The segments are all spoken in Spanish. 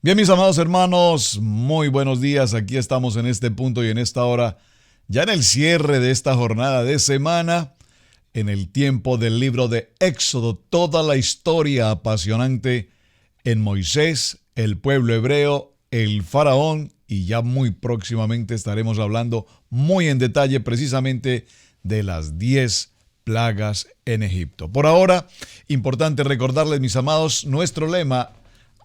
Bien, mis amados hermanos, muy buenos días. Aquí estamos en este punto y en esta hora, ya en el cierre de esta jornada de semana, en el tiempo del libro de Éxodo, toda la historia apasionante en Moisés, el pueblo hebreo, el faraón, y ya muy próximamente estaremos hablando muy en detalle precisamente de las 10 plagas en Egipto. Por ahora, importante recordarles, mis amados, nuestro lema: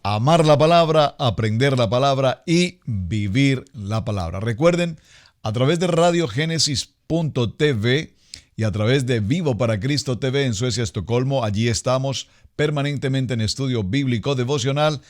amar la palabra, aprender la palabra y vivir la palabra. Recuerden, a través de radiogénesis.tv y a través de Vivo para Cristo TV en Suecia, Estocolmo, allí estamos permanentemente en estudio bíblico devocional.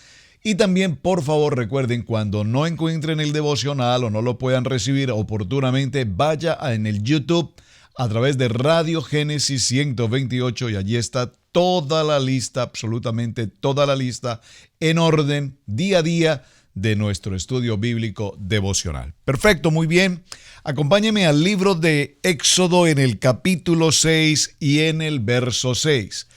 Y también, por favor, recuerden, cuando no encuentren el devocional o no lo puedan recibir oportunamente, vaya en el YouTube a través de Radio Génesis 128 y allí está toda la lista, absolutamente toda la lista, en orden, día a día, de nuestro estudio bíblico devocional. Perfecto, muy bien. Acompáñeme al libro de Éxodo en el capítulo 6 y en el verso 6.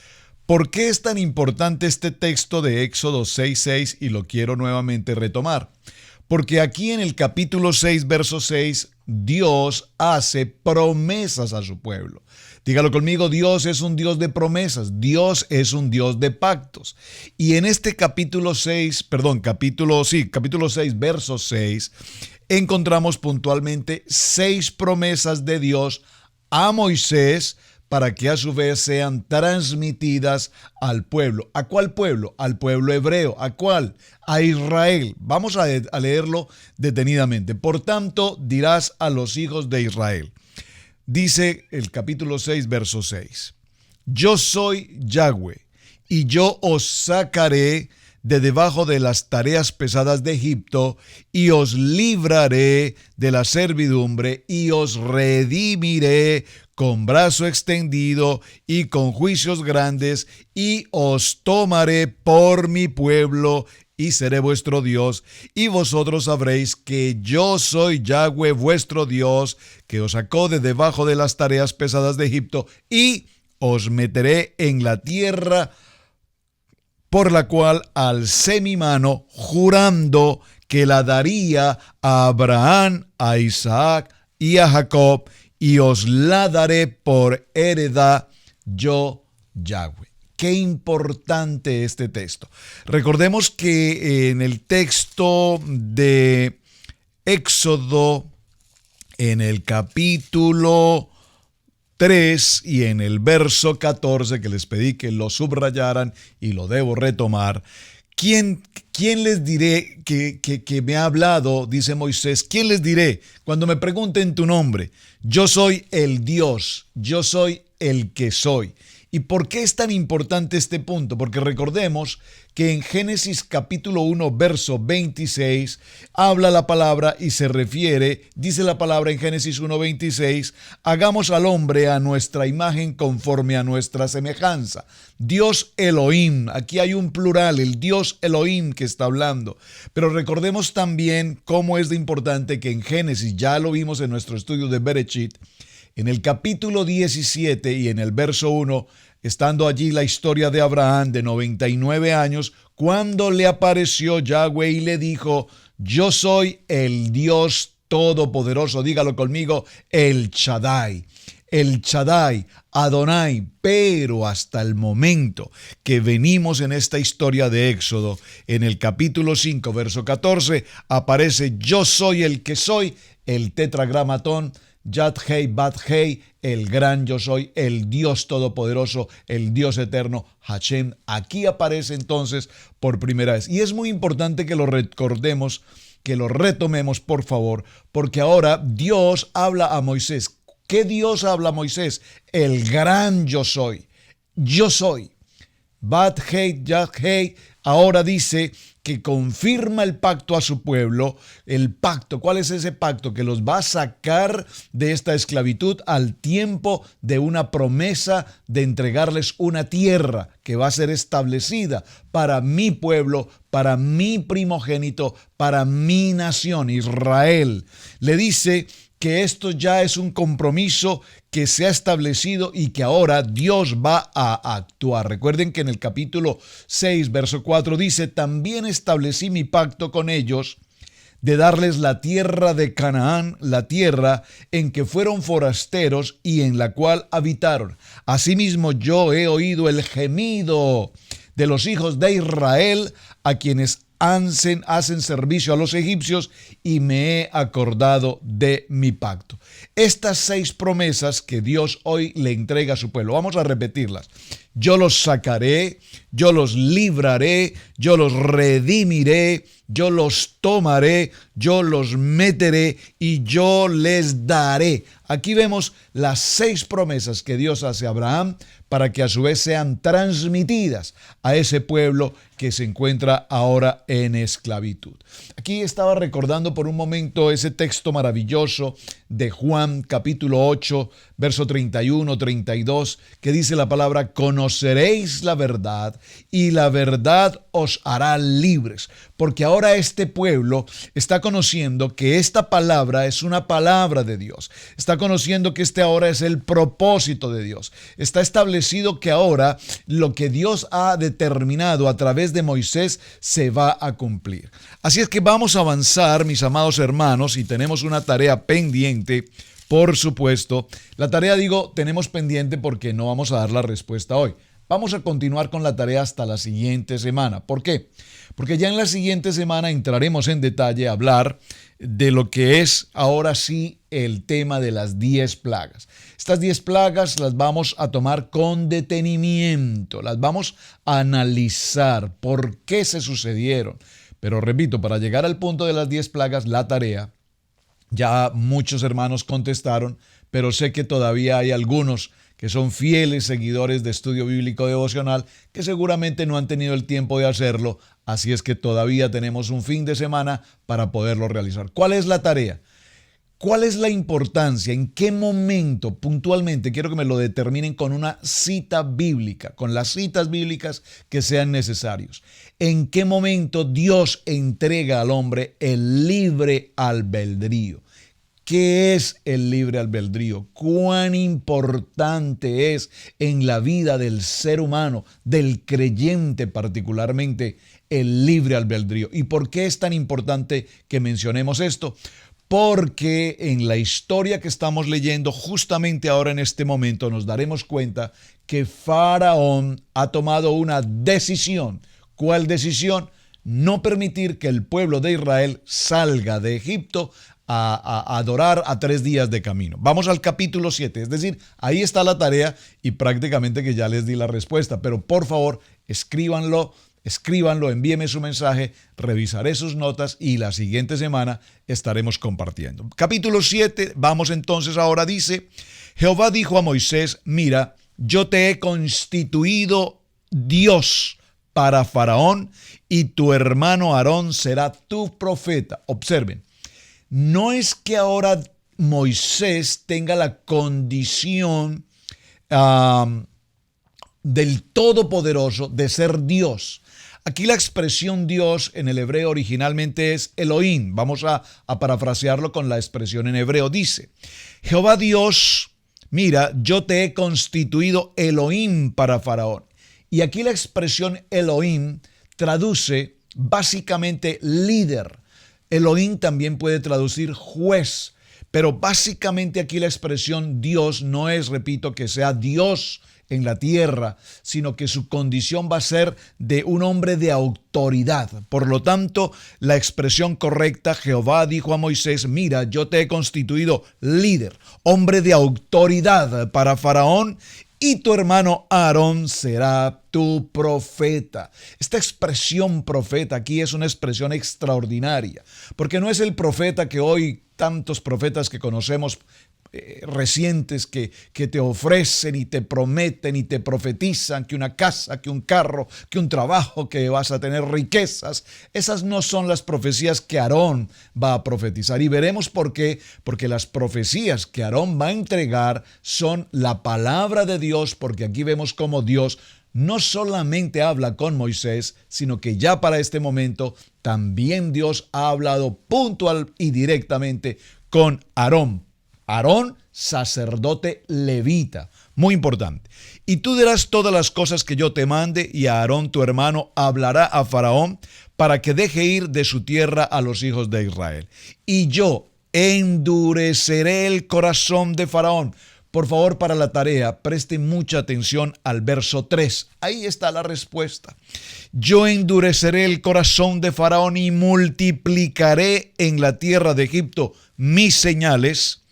¿Por qué es tan importante este texto de Éxodo 6:6? Y lo quiero nuevamente retomar. Porque aquí en el capítulo 6, verso 6, Dios hace promesas a su pueblo. Dígalo conmigo: Dios es un Dios de promesas, Dios es un Dios de pactos. Y en este capítulo 6, capítulo 6, verso 6, encontramos puntualmente 6 promesas de Dios a Moisés, para que a su vez sean transmitidas al pueblo. ¿A cuál pueblo? Al pueblo hebreo. ¿A cuál? A Israel. Vamos a leerlo detenidamente. Por tanto, dirás a los hijos de Israel. Dice el capítulo 6, verso 6. Yo soy Yahweh, y yo os sacaré de debajo de las tareas pesadas de Egipto, y os libraré de la servidumbre, y os redimiré con brazo extendido y con juicios grandes, y os tomaré por mi pueblo, y seré vuestro Dios, y vosotros sabréis que yo soy Yahweh vuestro Dios, que os sacó de debajo de las tareas pesadas de Egipto, y os meteré en la tierra por la cual alcé mi mano, jurando que la daría a Abraham, a Isaac y a Jacob, y os la daré por heredad, yo Yahweh. Qué importante este texto. Recordemos que en el texto de Éxodo, en el capítulo 3 y en el verso 14, que les pedí que lo subrayaran y lo debo retomar, ¿Quién les diré que me ha hablado? Dice Moisés. ¿Quién les diré cuando me pregunten tu nombre? Yo soy el Dios, yo soy el que soy. ¿Y por qué es tan importante este punto? Porque recordemos que en Génesis capítulo 1, verso 26, habla la palabra y se refiere, dice la palabra en Génesis 1:26, hagamos al hombre a nuestra imagen conforme a nuestra semejanza. Dios Elohim, aquí hay un plural, el Dios Elohim que está hablando. Pero recordemos también cómo es de importante que en Génesis, ya lo vimos en nuestro estudio de Bereshit, en el capítulo 17 y en el verso 1, estando allí la historia de Abraham de 99 años, cuando le apareció Yahweh y le dijo: yo soy el Dios Todopoderoso. Dígalo conmigo: el Shaddai. El Shaddai, Adonai. Pero hasta el momento que venimos en esta historia de Éxodo, en el capítulo 5, verso 14, aparece yo soy el que soy, el tetragramatón, Yad Hei Bat Hei, el gran yo soy, el Dios todopoderoso, el Dios eterno, Hashem. Aquí aparece entonces por primera vez. Y es muy importante que lo recordemos, que lo retomemos, por favor, porque ahora Dios habla a Moisés. ¿Qué Dios habla a Moisés? El gran yo soy. Yo soy. Bat Hei, Yad Hei. Ahora dice que confirma el pacto a su pueblo. El pacto, ¿cuál es ese pacto? Que los va a sacar de esta esclavitud al tiempo de una promesa de entregarles una tierra que va a ser establecida para mi pueblo, para mi primogénito, para mi nación, Israel. Le dice que esto ya es un compromiso que se ha establecido y que ahora Dios va a actuar. Recuerden que en el capítulo 6, verso 4 dice: también establecí mi pacto con ellos de darles la tierra de Canaán, la tierra en que fueron forasteros y en la cual habitaron. Asimismo yo he oído el gemido de los hijos de Israel, a quienes hacen servicio a los egipcios, y me he acordado de mi pacto. Estas 6 promesas que Dios hoy le entrega a su pueblo, vamos a repetirlas. Yo los sacaré, yo los libraré, yo los redimiré, yo los tomaré, yo los meteré y yo les daré. Aquí vemos las 6 promesas que Dios hace a Abraham para que a su vez sean transmitidas a ese pueblo que se encuentra ahora en esclavitud. Aquí estaba recordando por un momento ese texto maravilloso de Juan capítulo 8, verso 31, 32, que dice la palabra: conoceréis la verdad y la verdad os hará libres. Porque ahora este pueblo está conociendo que esta palabra es una palabra de Dios. Está conociendo que este ahora es el propósito de Dios. Está establecido que ahora lo que Dios ha determinado a través de Moisés se va a cumplir. Así es que vamos a avanzar, mis amados hermanos, y tenemos una tarea pendiente. Por supuesto, la tarea tenemos pendiente porque no vamos a dar la respuesta hoy. Vamos a continuar con la tarea hasta la siguiente semana. ¿Por qué? Porque ya en la siguiente semana entraremos en detalle a hablar de lo que es ahora sí el tema de las 10 plagas. Estas 10 plagas las vamos a tomar con detenimiento, las vamos a analizar por qué se sucedieron. Pero repito, para llegar al punto de las 10 plagas, la tarea, ya muchos hermanos contestaron, pero sé que todavía hay algunos que son fieles seguidores de Estudio Bíblico Devocional que seguramente no han tenido el tiempo de hacerlo, así es que todavía tenemos un fin de semana para poderlo realizar. ¿Cuál es la tarea? ¿Cuál es la importancia? ¿En qué momento puntualmente? Quiero que me lo determinen con una cita bíblica, con las citas bíblicas que sean necesarios. ¿En qué momento Dios entrega al hombre el libre albedrío? ¿Qué es el libre albedrío? ¿Cuán importante es en la vida del ser humano, del creyente particularmente, el libre albedrío? ¿Y por qué es tan importante que mencionemos esto? Porque en la historia que estamos leyendo justamente ahora en este momento nos daremos cuenta que Faraón ha tomado una decisión. ¿Cuál decisión? No permitir que el pueblo de Israel salga de Egipto a adorar a 3 días de camino. Vamos al capítulo 7, es decir, ahí está la tarea y prácticamente que ya les di la respuesta, pero por favor escríbanlo, envíenme su mensaje, revisaré sus notas y la siguiente semana estaremos compartiendo. Capítulo 7, vamos entonces ahora, dice: Jehová dijo a Moisés: mira, yo te he constituido Dios para Faraón y tu hermano Aarón será tu profeta. Observen, no es que ahora Moisés tenga la condición del Todopoderoso de ser Dios. Aquí la expresión Dios en el hebreo originalmente es Elohim. Vamos a parafrasearlo con la expresión en hebreo. Dice: Jehová Dios, mira, yo te he constituido Elohim para Faraón. Y aquí la expresión Elohim traduce básicamente líder. Elohim también puede traducir juez, pero básicamente aquí la expresión Dios no es, repito, que sea Dios en la tierra, sino que su condición va a ser de un hombre de autoridad. Por lo tanto, la expresión correcta: Jehová dijo a Moisés: mira, yo te he constituido líder, hombre de autoridad para Faraón, y tu hermano Aarón será tu profeta. Esta expresión profeta aquí es una expresión extraordinaria, porque no es el profeta que hoy tantos profetas que conocemos recientes que te ofrecen y te prometen y te profetizan que una casa, que un carro, que un trabajo, que vas a tener riquezas. Esas no son las profecías que Aarón va a profetizar, y veremos por qué. Porque las profecías que Aarón va a entregar son la palabra de Dios, porque aquí vemos cómo Dios no solamente habla con Moisés, sino que ya para este momento también Dios ha hablado puntual y directamente con Aarón. Aarón, sacerdote levita. Muy importante. Y tú dirás todas las cosas que yo te mande, y Aarón tu hermano hablará a Faraón para que deje ir de su tierra a los hijos de Israel. Y yo endureceré el corazón de Faraón. Por favor, para la tarea, presten mucha atención al verso 3. Ahí está la respuesta. Yo endureceré el corazón de Faraón y multiplicaré en la tierra de Egipto mis señales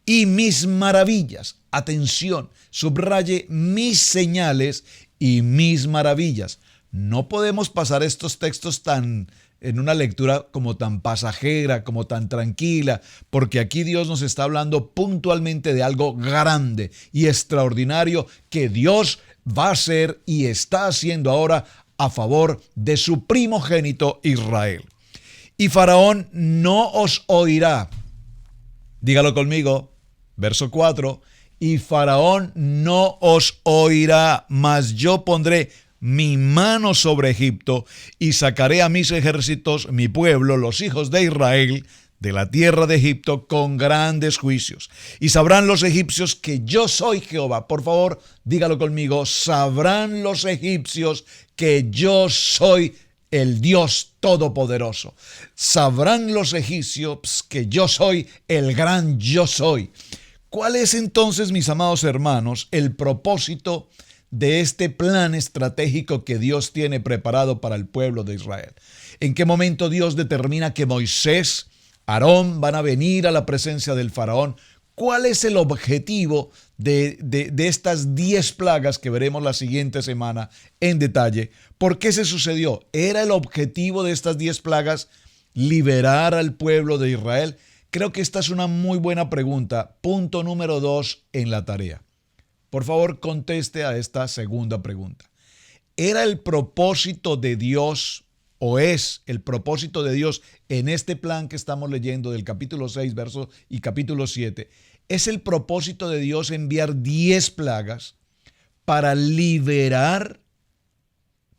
y mis maravillas. Atención, subraye mis señales y mis maravillas. No podemos pasar estos textos en una lectura como tan pasajera, como tan tranquila, porque aquí Dios nos está hablando puntualmente de algo grande y extraordinario que Dios va a hacer y está haciendo ahora a favor de su primogénito Israel. Y Faraón no os oirá. Dígalo conmigo, verso 4. Y Faraón no os oirá, mas yo pondré mi mano sobre Egipto y sacaré a mis ejércitos, mi pueblo, los hijos de Israel, de la tierra de Egipto con grandes juicios. Y sabrán los egipcios que yo soy Jehová. Por favor, dígalo conmigo. Sabrán los egipcios que yo soy el Dios Todopoderoso. Sabrán los egipcios que yo soy el gran yo soy. ¿Cuál es entonces, mis amados hermanos, el propósito de este plan estratégico que Dios tiene preparado para el pueblo de Israel? ¿En qué momento Dios determina que Moisés, Aarón van a venir a la presencia del faraón? ¿Cuál es el objetivo de estas 10 plagas que veremos la siguiente semana en detalle? ¿Por qué se sucedió? ¿Era el objetivo de estas 10 plagas liberar al pueblo de Israel? Creo que esta es una muy buena pregunta. Punto número 2 en la tarea. Por favor, conteste a esta segunda pregunta. ¿Era el propósito de Dios o es el propósito de Dios en este plan que estamos leyendo del capítulo 6, verso y capítulo 7? ¿Es el propósito de Dios enviar 10 plagas para liberar,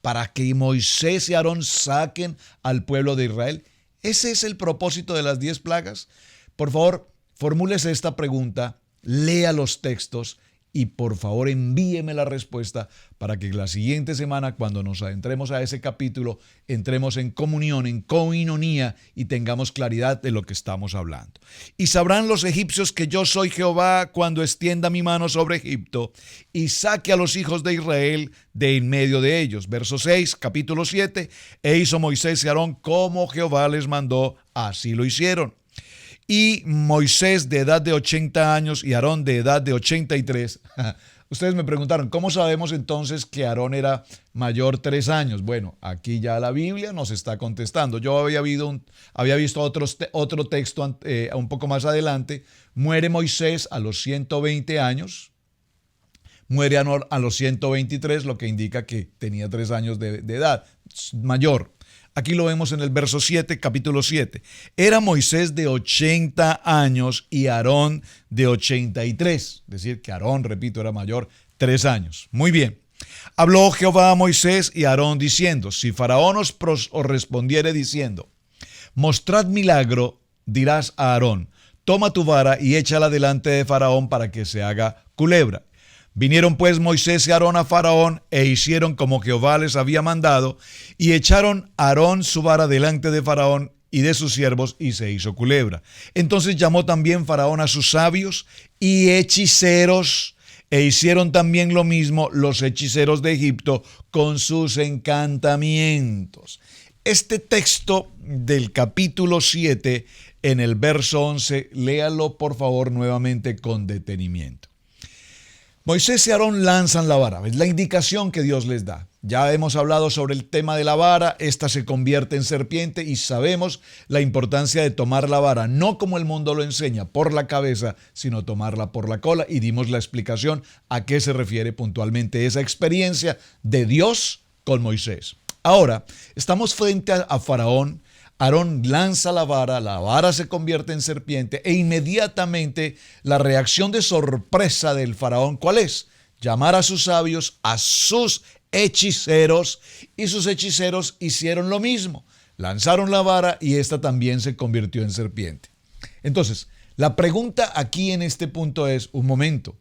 para que Moisés y Aarón saquen al pueblo de Israel? ¿Ese es el propósito de las 10 plagas? Por favor, formúlese esta pregunta, lea los textos y por favor envíeme la respuesta para que la siguiente semana, cuando nos adentremos a ese capítulo, entremos en comunión, en coinonía y tengamos claridad de lo que estamos hablando. Y sabrán los egipcios que yo soy Jehová cuando extienda mi mano sobre Egipto y saque a los hijos de Israel de en medio de ellos. Verso 6, capítulo 7, e hizo Moisés y Aarón como Jehová les mandó, así lo hicieron. Y Moisés de edad de 80 años y Aarón de edad de 83. Ustedes me preguntaron, ¿cómo sabemos entonces que Aarón era mayor 3 años? Bueno, aquí ya la Biblia nos está contestando. Yo había visto otro texto un poco más adelante. Muere Moisés a los 120 años. Muere Aarón a los 123, lo que indica que tenía 3 años de edad, mayor. Aquí lo vemos en el verso 7, capítulo 7. Era Moisés de 80 años y Aarón de 83. Es decir, que Aarón, repito, era mayor 3 años. Muy bien. Habló Jehová a Moisés y a Aarón diciendo, si Faraón os respondiere diciendo, mostrad milagro, dirás a Aarón, toma tu vara y échala delante de Faraón para que se haga culebra. Vinieron pues Moisés y Aarón a Faraón e hicieron como Jehová les había mandado y echaron Aarón su vara delante de Faraón y de sus siervos y se hizo culebra. Entonces llamó también Faraón a sus sabios y hechiceros e hicieron también lo mismo los hechiceros de Egipto con sus encantamientos. Este texto del capítulo 7 en el verso 11, léalo por favor nuevamente con detenimiento. Moisés y Aarón lanzan la vara, es la indicación que Dios les da. Ya hemos hablado sobre el tema de la vara, esta se convierte en serpiente y sabemos la importancia de tomar la vara, no como el mundo lo enseña, por la cabeza, sino tomarla por la cola y dimos la explicación a qué se refiere puntualmente esa experiencia de Dios con Moisés. Ahora, estamos frente a Faraón. Aarón lanza la vara se convierte en serpiente e inmediatamente la reacción de sorpresa del faraón, ¿cuál es? Llamar a sus sabios, a sus hechiceros, y sus hechiceros hicieron lo mismo. Lanzaron la vara y esta también se convirtió en serpiente. Entonces, La pregunta aquí en este punto es, un momento,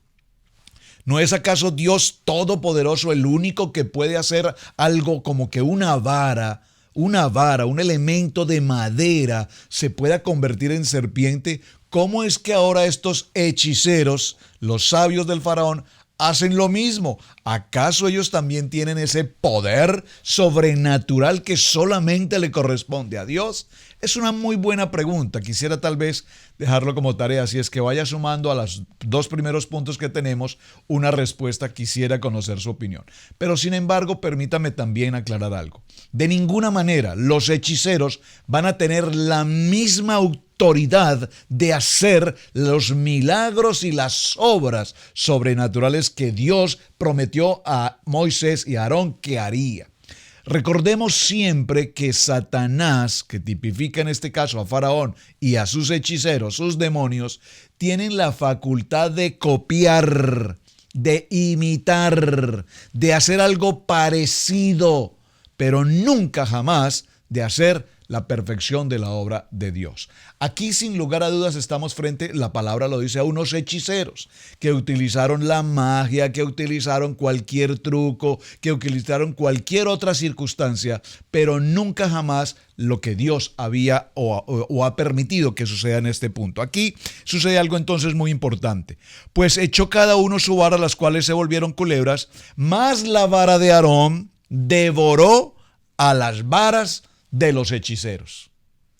¿no es acaso Dios Todopoderoso el único que puede hacer algo como que una vara, un elemento de madera se pueda convertir en serpiente? ¿Cómo es que ahora estos hechiceros, los sabios del faraón, hacen lo mismo? ¿Acaso ellos también tienen ese poder sobrenatural que solamente le corresponde a Dios? Es una muy buena pregunta. Quisiera tal vez dejarlo como tarea, si es que vaya sumando a los dos primeros puntos que tenemos una respuesta. Quisiera conocer su opinión. Pero sin embargo, permítame también aclarar algo. De ninguna manera los hechiceros van a tener la misma autoridad de hacer los milagros y las obras sobrenaturales que Dios prometió a Moisés y a Aarón que haría. Recordemos siempre que Satanás, que tipifica en este caso a Faraón y a sus hechiceros, sus demonios, tienen la facultad de copiar, de imitar, de hacer algo parecido, pero nunca jamás de hacer la perfección de la obra de Dios. Aquí sin lugar a dudas estamos frente, la palabra lo dice, a unos hechiceros que utilizaron la magia, que utilizaron cualquier truco, que utilizaron cualquier otra circunstancia, pero nunca jamás lo que Dios había o ha permitido que suceda en este punto. Aquí sucede algo entonces muy importante. Pues echó cada uno su vara, las cuales se volvieron culebras, mas la vara de Aarón devoró a las varas de los hechiceros.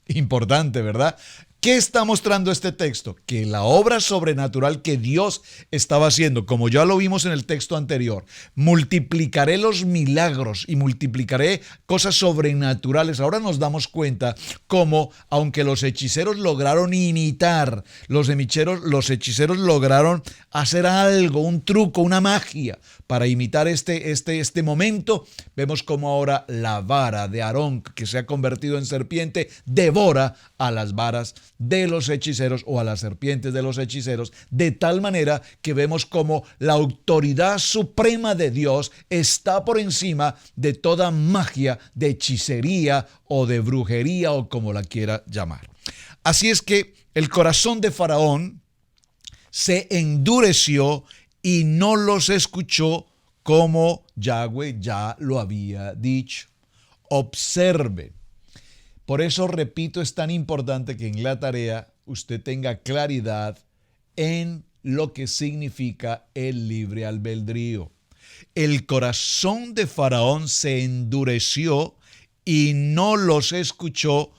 Importante, ¿verdad? ¿Qué está mostrando este texto? Que la obra sobrenatural que Dios estaba haciendo, como ya lo vimos en el texto anterior, multiplicaré los milagros y multiplicaré cosas sobrenaturales. Ahora nos damos cuenta cómo, aunque los hechiceros lograron imitar, los hechiceros lograron hacer algo, un truco, una magia para imitar este momento, vemos cómo ahora la vara de Aarón, que se ha convertido en serpiente, devora a las varas de los hechiceros o a las serpientes de los hechiceros, de tal manera que vemos cómo la autoridad suprema de Dios está por encima de toda magia, de hechicería o de brujería o como la quiera llamar. Así es que el corazón de Faraón se endureció y no los escuchó como Yahweh ya lo había dicho. Observe. Por eso, repito, es tan importante que en la tarea usted tenga claridad en lo que significa el libre albedrío. El corazón de Faraón se endureció y no los escuchó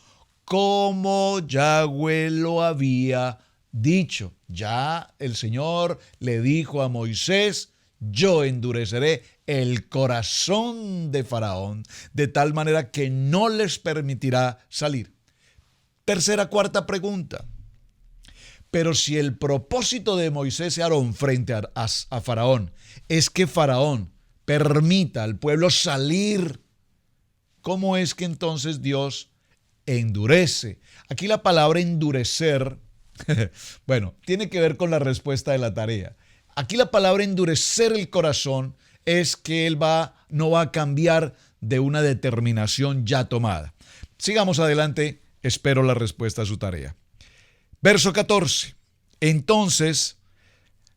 como Yahweh lo había dicho. Ya el Señor le dijo a Moisés: yo endureceré el corazón de Faraón de tal manera que no les permitirá salir. Tercera, cuarta pregunta. Pero si el propósito de Moisés y Aarón frente a Faraón es que Faraón permita al pueblo salir, ¿cómo es que entonces Dios endurece? Aquí la palabra endurecer, bueno, tiene que ver con la respuesta de la tarea. Aquí la palabra endurecer el corazón es que él no va a cambiar de una determinación ya tomada. Sigamos adelante, espero la respuesta a su tarea. Verso 14. Entonces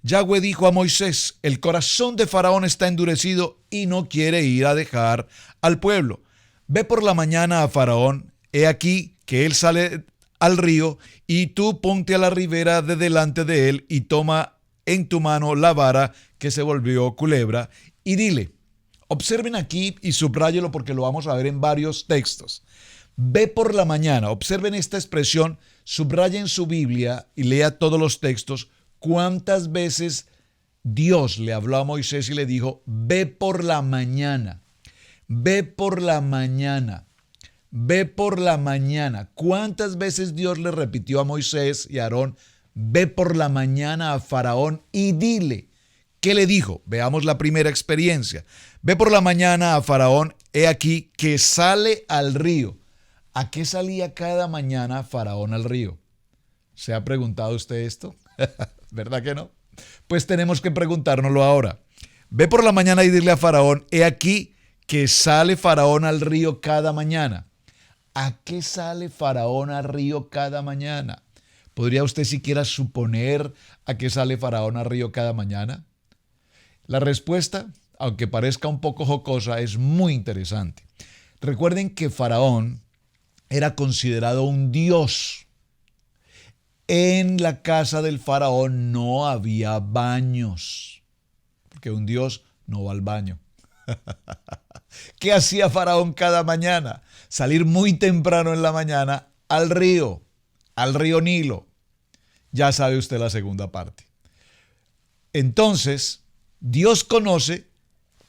Yahweh dijo a Moisés: el corazón de Faraón está endurecido y no quiere ir a dejar al pueblo. Ve por la mañana a Faraón, he aquí que él sale al río, y tú ponte a la ribera de delante de él y toma en tu mano la vara que se volvió culebra, y dile. Observen aquí y subráyelo porque lo vamos a ver en varios textos. Ve por la mañana. Observen esta expresión, subrayen su Biblia y lea todos los textos. ¿Cuántas veces Dios le habló a Moisés y le dijo: ve por la mañana? Ve por la mañana. Ve por la mañana. ¿Cuántas veces Dios le repitió a Moisés y a Aarón: ve por la mañana a Faraón y dile? ¿Qué le dijo? Veamos la primera experiencia. Ve por la mañana a Faraón, he aquí que sale al río. ¿A qué salía cada mañana Faraón al río? ¿Se ha preguntado usted esto? ¿Verdad que no? Pues tenemos que preguntárnoslo ahora. Ve por la mañana y dile a Faraón, he aquí que sale Faraón al río cada mañana. ¿A qué sale Faraón al río cada mañana? ¿Podría usted siquiera suponer a qué sale Faraón al río cada mañana? La respuesta, aunque parezca un poco jocosa, es muy interesante. Recuerden que Faraón era considerado un dios. En la casa del faraón no había baños, porque un dios no va al baño. ¿Qué hacía Faraón cada mañana? Salir muy temprano en la mañana al río Nilo. Ya sabe usted la segunda parte. Entonces, Dios conoce,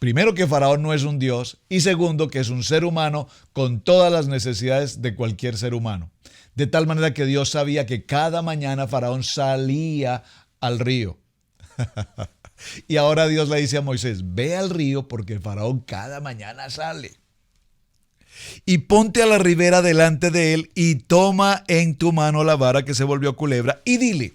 primero, que Faraón no es un dios, y segundo, que es un ser humano con todas las necesidades de cualquier ser humano. De tal manera que Dios sabía que cada mañana Faraón salía al río. Y ahora Dios le dice a Moisés, ve al río porque el Faraón cada mañana sale. Y ponte a la ribera delante de él y toma en tu mano la vara que se volvió culebra y dile,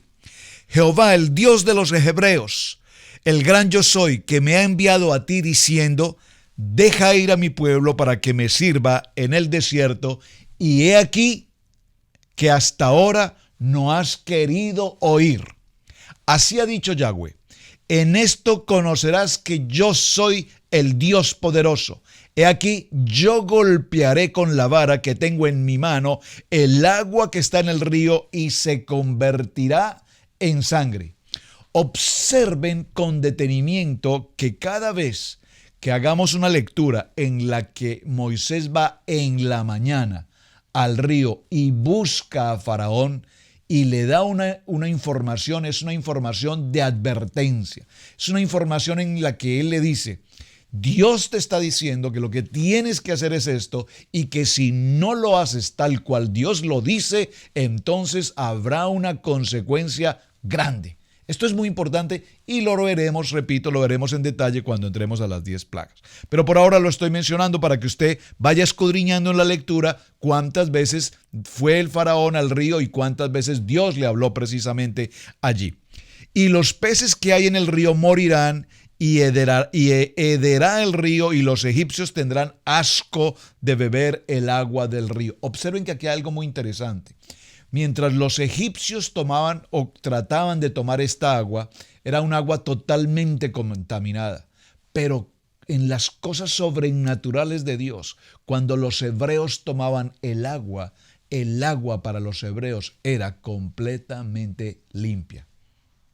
Jehová, el Dios de los hebreos, el gran yo soy, que me ha enviado a ti diciendo, deja ir a mi pueblo para que me sirva en el desierto, y he aquí que hasta ahora no has querido oír. Así ha dicho Yahweh, en esto conocerás que yo soy el Dios poderoso. He aquí, yo golpearé con la vara que tengo en mi mano el agua que está en el río y se convertirá en sangre. Observen con detenimiento que cada vez que hagamos una lectura en la que Moisés va en la mañana al río y busca a Faraón y le da una información, es una información de advertencia. Es una información en la que él le dice, Dios te está diciendo que lo que tienes que hacer es esto y que si no lo haces tal cual Dios lo dice, entonces habrá una consecuencia grande. Esto es muy importante y lo veremos, repito, lo veremos en detalle cuando entremos a las 10 plagas. Pero por ahora lo estoy mencionando para que usted vaya escudriñando en la lectura cuántas veces fue el faraón al río y cuántas veces Dios le habló precisamente allí. Y los peces que hay en el río morirán y hederá el río y los egipcios tendrán asco de beber el agua del río. Observen que aquí hay algo muy interesante. Mientras los egipcios tomaban o trataban de tomar esta agua, era un agua totalmente contaminada. Pero en las cosas sobrenaturales de Dios, cuando los hebreos tomaban el agua para los hebreos era completamente limpia.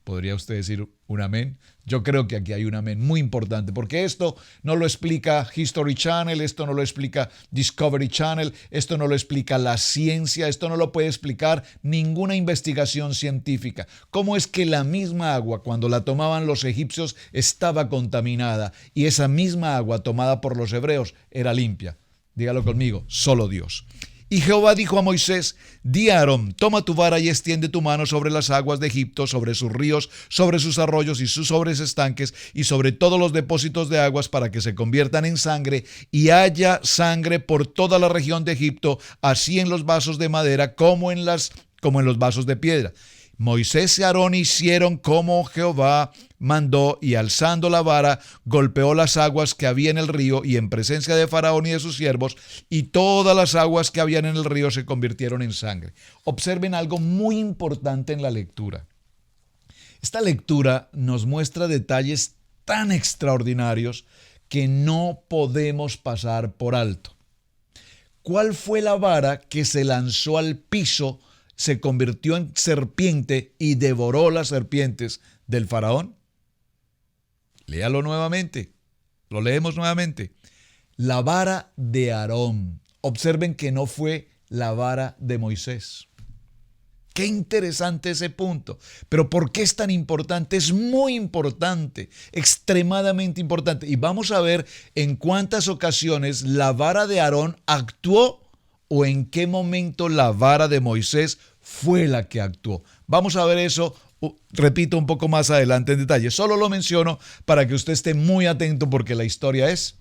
¿Podría usted decir un amén? Yo creo que aquí hay un amén muy importante, porque esto no lo explica History Channel, esto no lo explica Discovery Channel, esto no lo explica la ciencia, esto no lo puede explicar ninguna investigación científica. ¿Cómo es que la misma agua, cuando la tomaban los egipcios, estaba contaminada y esa misma agua tomada por los hebreos era limpia? Dígalo conmigo, solo Dios. Y Jehová dijo a Moisés, di a Aarón, toma tu vara y extiende tu mano sobre las aguas de Egipto, sobre sus ríos, sobre sus arroyos y sobre sus estanques y sobre todos los depósitos de aguas para que se conviertan en sangre y haya sangre por toda la región de Egipto, así en los vasos de madera como en los vasos de piedra. Moisés y Aarón hicieron como Jehová mandó y alzando la vara golpeó las aguas que había en el río y en presencia de Faraón y de sus siervos y todas las aguas que habían en el río se convirtieron en sangre. Observen algo muy importante en la lectura. Esta lectura nos muestra detalles tan extraordinarios que no podemos pasar por alto. ¿Cuál fue la vara que se lanzó al piso, se convirtió en serpiente y devoró las serpientes del faraón? Léalo nuevamente. Lo leemos nuevamente. La vara de Aarón. Observen que no fue la vara de Moisés. Qué interesante ese punto. Pero ¿por qué es tan importante? Es muy importante, extremadamente importante. Y vamos a ver en cuántas ocasiones la vara de Aarón actuó o en qué momento la vara de Moisés fue la que actuó. Vamos a ver eso, repito, un poco más adelante en detalle. Solo lo menciono para que usted esté muy atento porque la historia es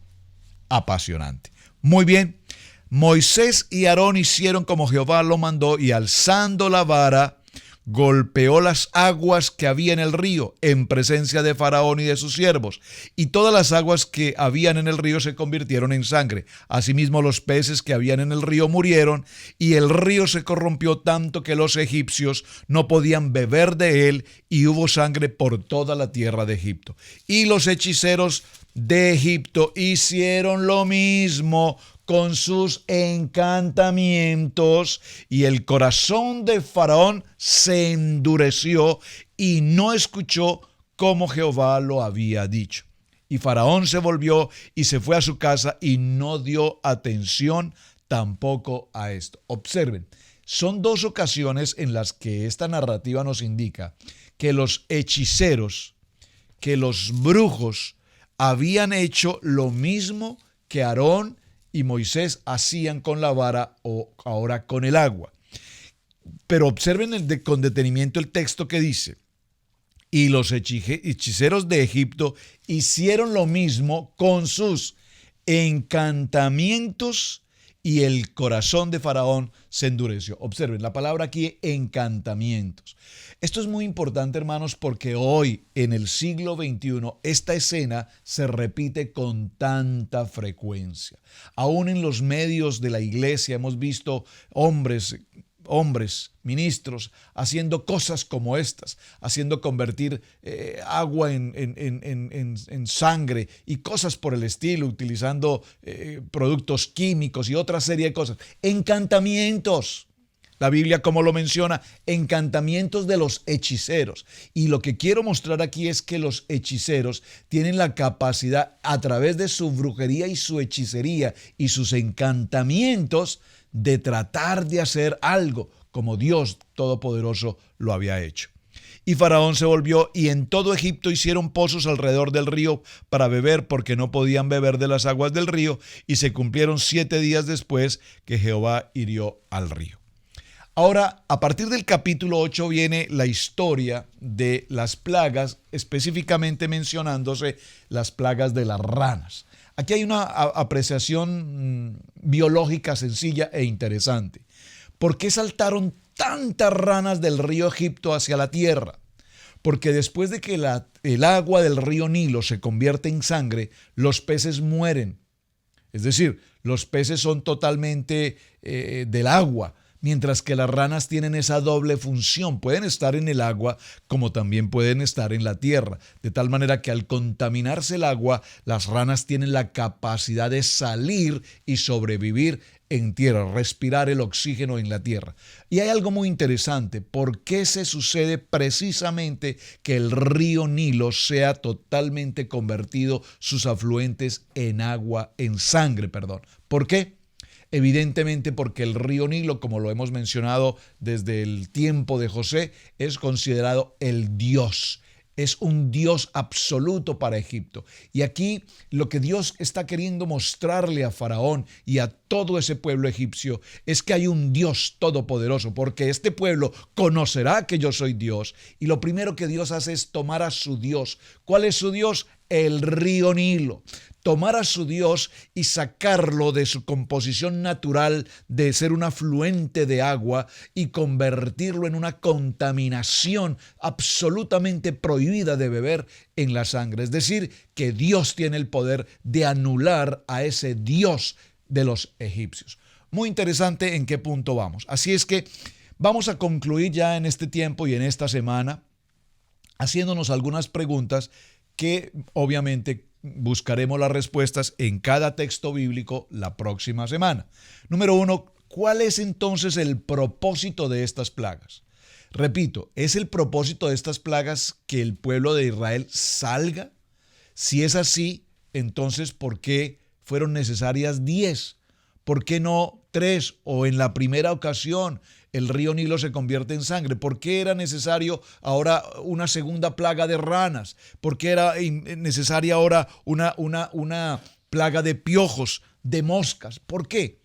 apasionante. Muy bien, Moisés y Aarón hicieron como Jehová lo mandó y alzando la vara, golpeó las aguas que había en el río en presencia de Faraón y de sus siervos, y todas las aguas que habían en el río se convirtieron en sangre. Asimismo, los peces que habían en el río murieron, y el río se corrompió tanto que los egipcios no podían beber de él, y hubo sangre por toda la tierra de Egipto. Y los hechiceros de Egipto hicieron lo mismo con sus encantamientos, y el corazón de Faraón se endureció y no escuchó como Jehová lo había dicho. Y Faraón se volvió y se fue a su casa y no dio atención tampoco a esto. Observen, son dos ocasiones en las que esta narrativa nos indica que los hechiceros, que los brujos habían hecho lo mismo que Aarón y Moisés hacían con la vara o ahora con el agua. Pero observen con detenimiento el texto que dice: y los hechiceros de Egipto hicieron lo mismo con sus encantamientos, y el corazón de Faraón se endureció. Observen la palabra aquí, encantamientos. Esto es muy importante, hermanos, porque hoy, en el siglo XXI, esta escena se repite con tanta frecuencia. Aún en los medios de la iglesia hemos visto hombres, ministros, haciendo cosas como estas, haciendo convertir agua en sangre y cosas por el estilo, utilizando productos químicos y otra serie de cosas. Encantamientos. La Biblia, como lo menciona, encantamientos de los hechiceros. Y lo que quiero mostrar aquí es que los hechiceros tienen la capacidad, a través de su brujería y su hechicería y sus encantamientos, de tratar de hacer algo como Dios Todopoderoso lo había hecho. Y Faraón se volvió, y en todo Egipto hicieron pozos alrededor del río para beber, porque no podían beber de las aguas del río, y se cumplieron 7 días después que Jehová hirió al río. Ahora, a partir del capítulo 8 viene la historia de las plagas, específicamente mencionándose las plagas de las ranas. Aquí hay una apreciación biológica sencilla e interesante. ¿Por qué saltaron tantas ranas del río Egipto hacia la tierra? Porque después de que el agua del río Nilo se convierte en sangre, los peces mueren. Es decir, los peces son totalmente del agua, mientras que las ranas tienen esa doble función. Pueden estar en el agua como también pueden estar en la tierra. De tal manera que al contaminarse el agua, las ranas tienen la capacidad de salir y sobrevivir en tierra, respirar el oxígeno en la tierra. Y hay algo muy interesante. ¿Por qué se sucede precisamente que el río Nilo sea totalmente convertido, sus afluentes, en agua, en sangre, perdón? ¿Por qué? Evidentemente porque el río Nilo, como lo hemos mencionado desde el tiempo de José, es considerado el Dios. Es un Dios absoluto para Egipto. Y aquí lo que Dios está queriendo mostrarle a Faraón y a todo ese pueblo egipcio es que hay un Dios todopoderoso, porque este pueblo conocerá que yo soy Dios. Y lo primero que Dios hace es tomar a su Dios. ¿Cuál es su Dios? El río Nilo. Tomar a su Dios y sacarlo de su composición natural de ser un afluente de agua y convertirlo en una contaminación absolutamente prohibida de beber en la sangre. Es decir, que Dios tiene el poder de anular a ese Dios de los egipcios. Muy interesante en qué punto vamos. Así es que vamos a concluir ya en este tiempo y en esta semana haciéndonos algunas preguntas que obviamente buscaremos las respuestas en cada texto bíblico la próxima semana. Número 1, ¿cuál es entonces el propósito de estas plagas? Repito, ¿es el propósito de estas plagas que el pueblo de Israel salga? Si es así, entonces ¿por qué fueron necesarias 10? ¿Por qué no 3? O en la primera ocasión el río Nilo se convierte en sangre. ¿Por qué era necesario ahora una segunda plaga de ranas? ¿Por qué era necesaria ahora una plaga de piojos, de moscas? ¿Por qué?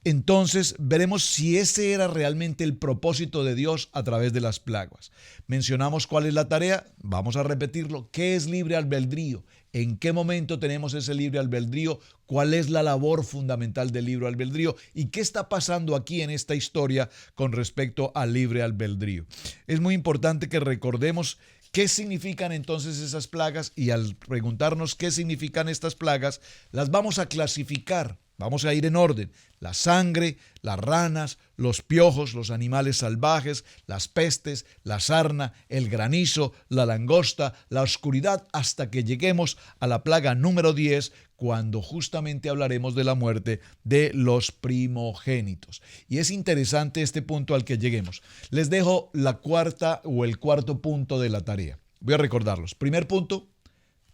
Entonces veremos si ese era realmente el propósito de Dios a través de las plagas. Mencionamos cuál es la tarea, vamos a repetirlo. ¿Qué es libre albedrío? ¿En qué momento tenemos ese libre albedrío? ¿Cuál es la labor fundamental del libre albedrío? ¿Y qué está pasando aquí en esta historia con respecto al libre albedrío? Es muy importante que recordemos qué significan entonces esas plagas, y al preguntarnos qué significan estas plagas, las vamos a clasificar. Vamos a ir en orden: la sangre, las ranas, los piojos, los animales salvajes, las pestes, la sarna, el granizo, la langosta, la oscuridad, hasta que lleguemos a la plaga número 10, cuando justamente hablaremos de la muerte de los primogénitos. Y es interesante este punto al que lleguemos. Les dejo la cuarta o el cuarto punto de la tarea. Voy a recordarlos. Primer punto,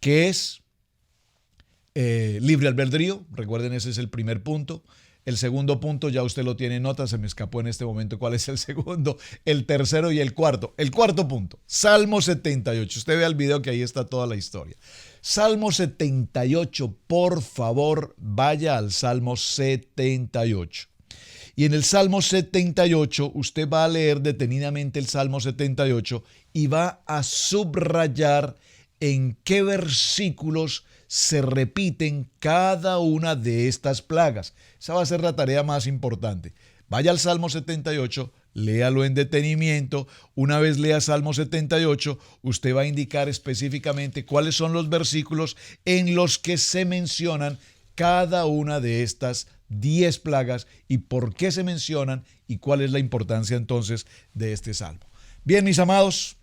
¿qué es libre albedrío? Recuerden, ese es el primer punto. El segundo punto, ya usted lo tiene en nota, se me escapó en este momento cuál es el segundo, el tercero y el cuarto. El cuarto punto, Salmo 78. Usted ve el video que ahí está toda la historia. Salmo 78, por favor, vaya al Salmo 78. Y en el Salmo 78, usted va a leer detenidamente el Salmo 78 y va a subrayar en qué versículos se repiten cada una de estas plagas. Esa va a ser la tarea más importante. Vaya al Salmo 78, léalo en detenimiento. Una vez lea Salmo 78, usted va a indicar específicamente cuáles son los versículos en los que se mencionan cada una de estas 10 plagas y por qué se mencionan y cuál es la importancia entonces de este salmo. Bien, mis amados,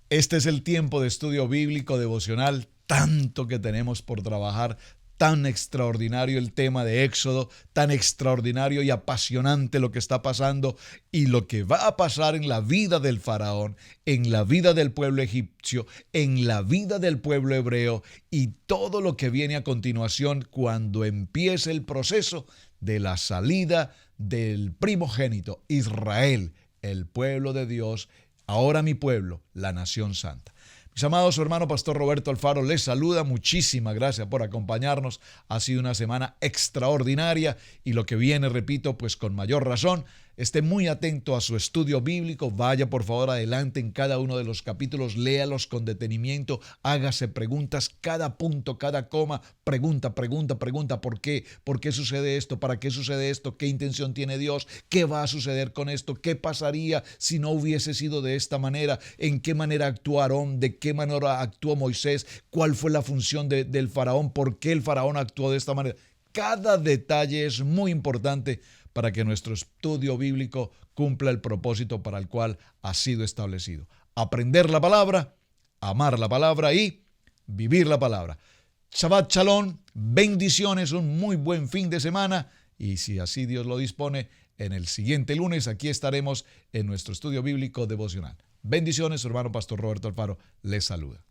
este es el tiempo de estudio bíblico devocional, tanto que tenemos por trabajar, tan extraordinario el tema de Éxodo, tan extraordinario y apasionante lo que está pasando y lo que va a pasar en la vida del faraón, en la vida del pueblo egipcio, en la vida del pueblo hebreo y todo lo que viene a continuación cuando empiece el proceso de la salida del primogénito, Israel, el pueblo de Dios, ahora mi pueblo, la nación santa. Mis amados, su hermano Pastor Roberto Alfaro les saluda. Muchísimas gracias por acompañarnos. Ha sido una semana extraordinaria y lo que viene, repito, pues con mayor razón. Esté muy atento a su estudio bíblico. Vaya por favor adelante en cada uno de los capítulos. Léalos con detenimiento. Hágase preguntas. Cada punto, cada coma. Pregunta. ¿Por qué? ¿Por qué sucede esto? ¿Para qué sucede esto? ¿Qué intención tiene Dios? ¿Qué va a suceder con esto? ¿Qué pasaría si no hubiese sido de esta manera? ¿En qué manera actuó Aarón? ¿De qué manera actuó Moisés? ¿Cuál fue la función del faraón? ¿Por qué el faraón actuó de esta manera? Cada detalle es muy importante para que nuestro estudio bíblico cumpla el propósito para el cual ha sido establecido. Aprender la palabra, amar la palabra y vivir la palabra. Shabbat Shalom, bendiciones, un muy buen fin de semana y si así Dios lo dispone, en el siguiente lunes aquí estaremos en nuestro estudio bíblico devocional. Bendiciones, su hermano Pastor Roberto Alfaro les saluda.